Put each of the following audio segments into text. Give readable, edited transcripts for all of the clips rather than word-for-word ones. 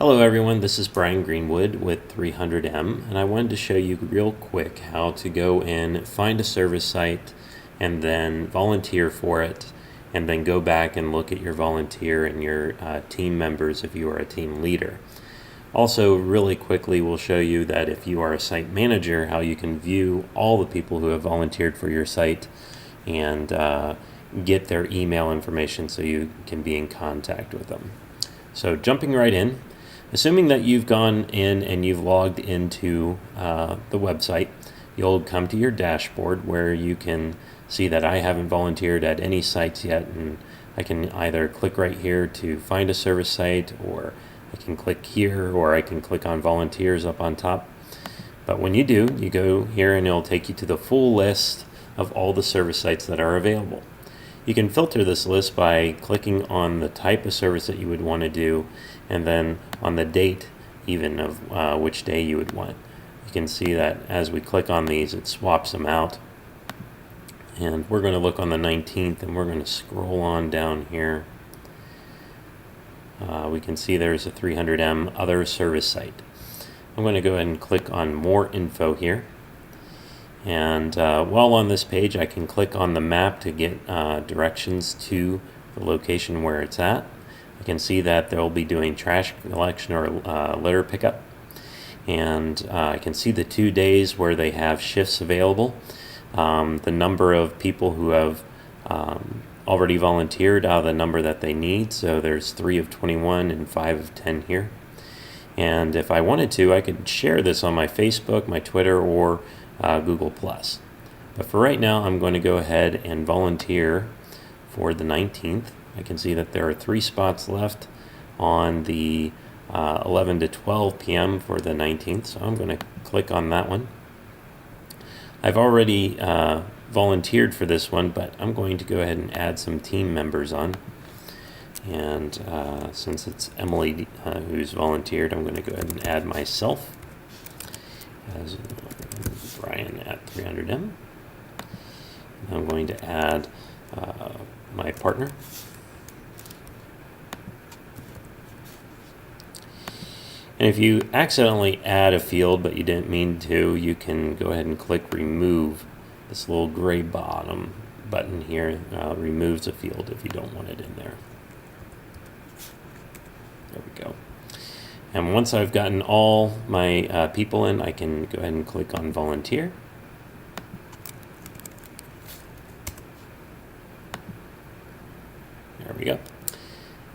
Hello everyone, this is Brian Greenwood with 300M, and I wanted to show you real quick how to go in, find a service site, and then volunteer for it, and then go back and look at your volunteer and your team members if you are a team leader. Also, really quickly, we'll show you that if you are a site manager, how you can view all the people who have volunteered for your site and get their email information so you can be in contact with them. So jumping right in, assuming that you've gone in and you've logged into the website, you'll come to your dashboard where you can see that I haven't volunteered at any sites yet, and I can either click right here to find a service site, or I can click here, or I can click on volunteers up on top. But when you do, you go here and it'll take you to the full list of all the service sites that are available. You can filter this list by clicking on the type of service that you would want to do, and then on the date even of which day you would want. You can see that as we click on these, it swaps them out. And we're going to look on the 19th, and we're going to scroll on down here. We can see there's a 300M other service site. I'm going to go ahead and click on more info here. And while on this page, I can click on the map to get directions to the location where it's at. I can see that they'll be doing trash collection or litter pickup. And I can see the 2 days where they have shifts available. The number of people who have already volunteered out of the number that they need. So there's 3 of 21 and 5 of 10 here. And if I wanted to, I could share this on my Facebook, my Twitter, or Google+. But for right now, I'm going to go ahead and volunteer for the 19th. I can see that there are 3 spots left on the 11 to 12 p.m. for the 19th, so I'm going to click on that one. I've already volunteered for this one, but I'm going to go ahead and add some team members on. And since it's Emily who's volunteered, I'm going to go ahead and add myself as Brian at 300M. I'm going to add my partner. And if you accidentally add a field but you didn't mean to, you can go ahead and click remove. This little gray bottom button here removes a field if you don't want it in there. There we go. And once I've gotten all my people in, I can go ahead and click on volunteer. There we go.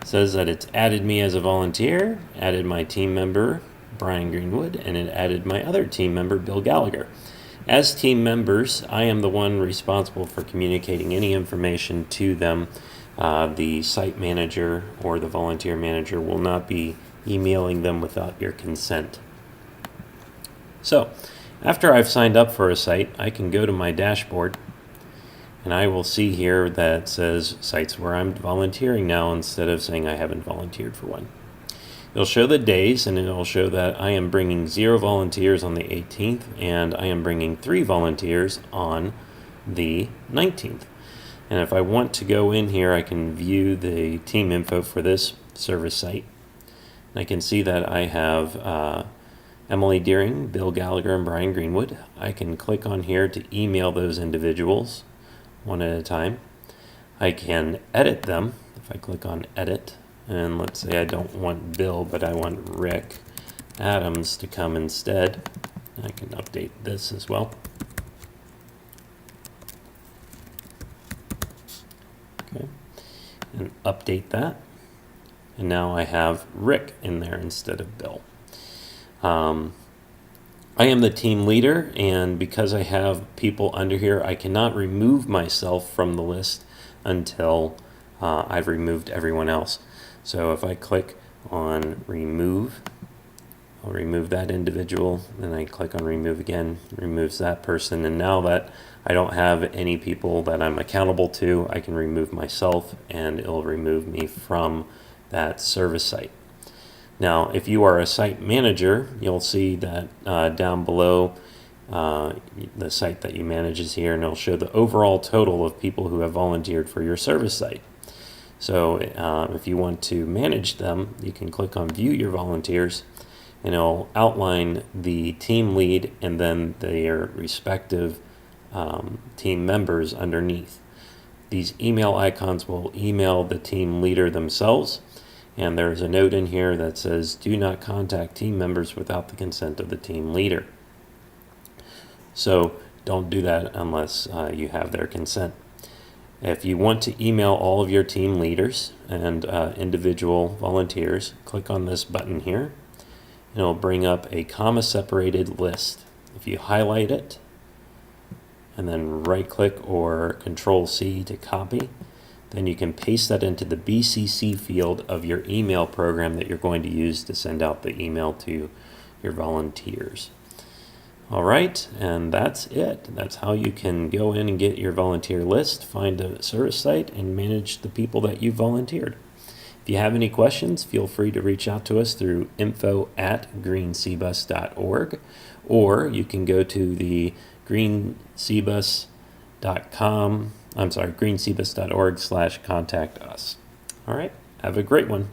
It says that it's added me as a volunteer, added my team member, Brian Greenwood, and it added my other team member, Bill Gallagher. As team members, I am the one responsible for communicating any information to them. The site manager or the volunteer manager will not be emailing them without your consent. So, after I've signed up for a site, I can go to my dashboard, and I will see here that it says sites where I'm volunteering now instead of saying I haven't volunteered for one. It'll show the days, and it'll show that I am bringing 0 volunteers on the 18th, and I am bringing 3 volunteers on the 19th. And if I want to go in here, I can view the team info for this service site. I can see that I have Emily Deering, Bill Gallagher, and Brian Greenwood. I can click on here to email those individuals one at a time. I can edit them if I click on edit. And let's say I don't want Bill, but I want Rick Adams to come instead. I can update this as well. Okay, and update that. And now I have Rick in there instead of Bill. I am the team leader, and because I have people under here, I cannot remove myself from the list until I've removed everyone else. So if I click on remove, I'll remove that individual, then I click on remove again, removes that person, and now that I don't have any people that I'm accountable to, I can remove myself and it'll remove me from that service site. Now, if you are a site manager, you'll see that down below the site that you manage is here, and it'll show the overall total of people who have volunteered for your service site. So if you want to manage them, you can click on View Your Volunteers, and it'll outline the team lead and then their respective team members underneath. These email icons will email the team leader themselves, and there's a note in here that says, do not contact team members without the consent of the team leader. So don't do that unless you have their consent. If you want to email all of your team leaders and individual volunteers, click on this button here, and it'll bring up a comma-separated list. If you highlight it, and then right-click or Control-C to copy, then you can paste that into the BCC field of your email program that you're going to use to send out the email to your volunteers. All right, and that's it. That's how you can go in and get your volunteer list, find a service site, and manage the people that you volunteered. If you have any questions, feel free to reach out to us through info@greencbus.org, or you can go to the greencbus.org/contact us. All right, have a great one.